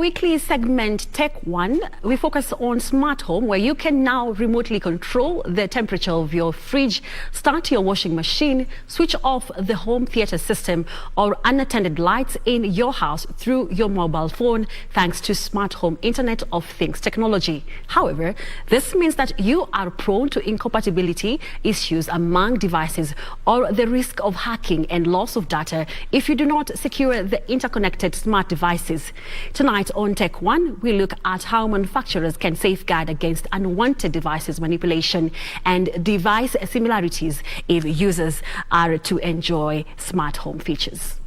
weekly segment Tech One, we focus on smart home, where you can now remotely control the temperature of your fridge, start your washing machine, switch off the home theater system or unattended lights in your house through your mobile phone, thanks to smart home Internet of Things technology. However, this means that you are prone to incompatibility issues among devices or the risk of hacking and loss of data if you do not secure the interconnected smart devices. Tonight on Tech One, we look at how manufacturers can safeguard against unwanted devices manipulation and device similarities if users are to enjoy smart home features.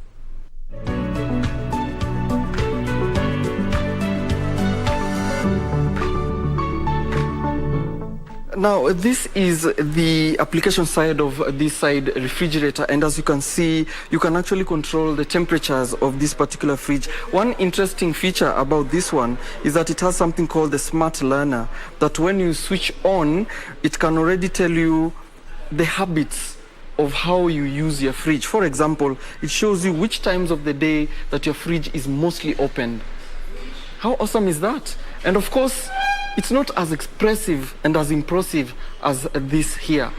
Now, this is the application side of this side refrigerator, and as you can see, you can actually control the temperatures of this particular fridge. One interesting feature about this one is that it has something called the smart learner, that when you switch on, it can already tell you the habits of how you use your fridge. For example, it shows you which times of the day that your fridge is mostly opened. How awesome is that? And of course, it's not as expressive and as impressive as this here.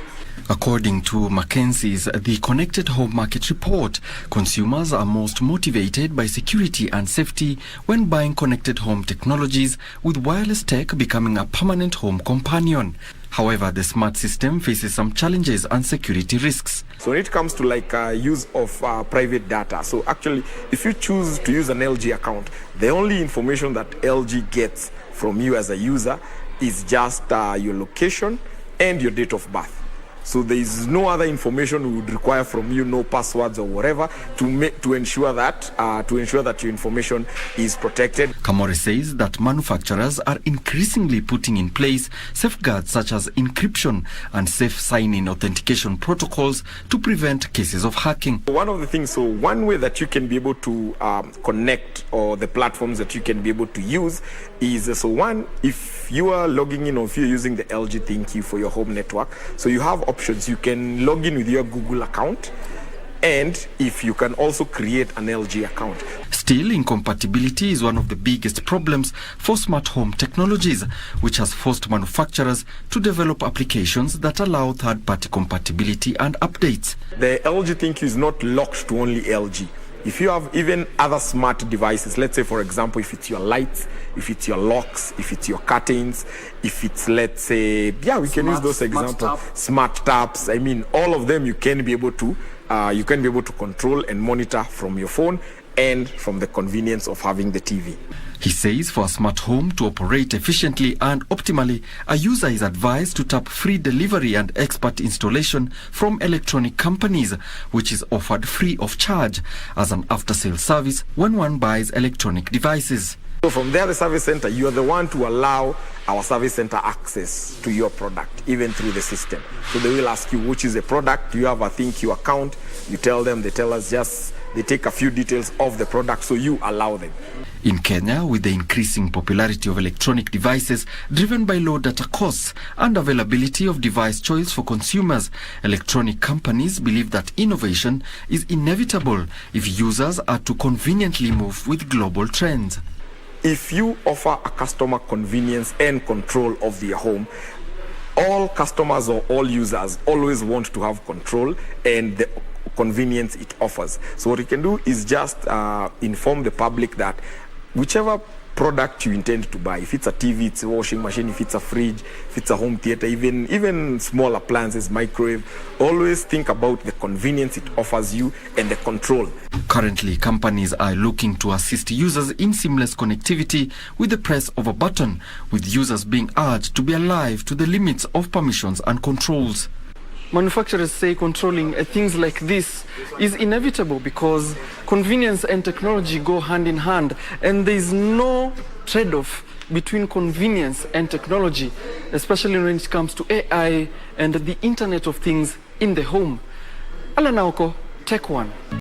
According to McKinsey's The Connected Home Market Report, consumers are most motivated by security and safety when buying connected home technologies, with wireless tech becoming a permanent home companion. However, the smart system faces some challenges and security risks. So when it comes to use of private data, so actually if you choose to use an LG account, the only information that LG gets from you as a user is just your location and your date of birth. So there is no other information we would require from you, no passwords or whatever, to ensure that your information is protected. Kamore says that manufacturers are increasingly putting in place safeguards such as encryption and safe sign-in authentication protocols to prevent cases of hacking. One of the things, so one way that you can be able to connect, or the platforms that you can be able to use is, so one, if you are logging in or if you're using the LG ThinkQ for your home network, so you have options. You can log in with your Google account, and if you can also create an LG account. Still, incompatibility is one of the biggest problems for smart home technologies, which has forced manufacturers to develop applications that allow third-party compatibility and updates. The LG ThinkQ is not locked to only LG. If you have even other smart devices, let's say, for example, if it's your lights, if it's your locks, if it's your curtains, if it's, let's say, yeah, we can use those examples. Smart taps. I mean, all of them you can be able to control and monitor from your phone and from the convenience of having the TV. He says for a smart home to operate efficiently and optimally, a user is advised to tap free delivery and expert installation from electronic companies, which is offered free of charge as an after-sale service when one buys electronic devices. So from there, the service center, you are the one to allow our service center access to your product, even through the system. So they will ask you, which is the product? Do you have a ThinkQ account? You tell them, they tell us they take a few details of the product, so you allow them. In Kenya, with the increasing popularity of electronic devices driven by low data costs and availability of device choice for consumers, electronic companies believe that innovation is inevitable if users are to conveniently move with global trends. If you offer a customer convenience and control of their home, all customers or all users always want to have control and the convenience it offers. So what you can do is just inform the public that whichever product you intend to buy, if it's a TV, it's a washing machine, if it's a fridge, if it's a home theater, even small appliances, microwave, always think about the convenience it offers you and the control. Currently, companies are looking to assist users in seamless connectivity with the press of a button, with users being urged to be alive to the limits of permissions and controls. Manufacturers say controlling things like this is inevitable because convenience and technology go hand in hand, and there is no trade-off between convenience and technology, especially when it comes to AI and the Internet of Things in the home. Alanaoko, Tech One.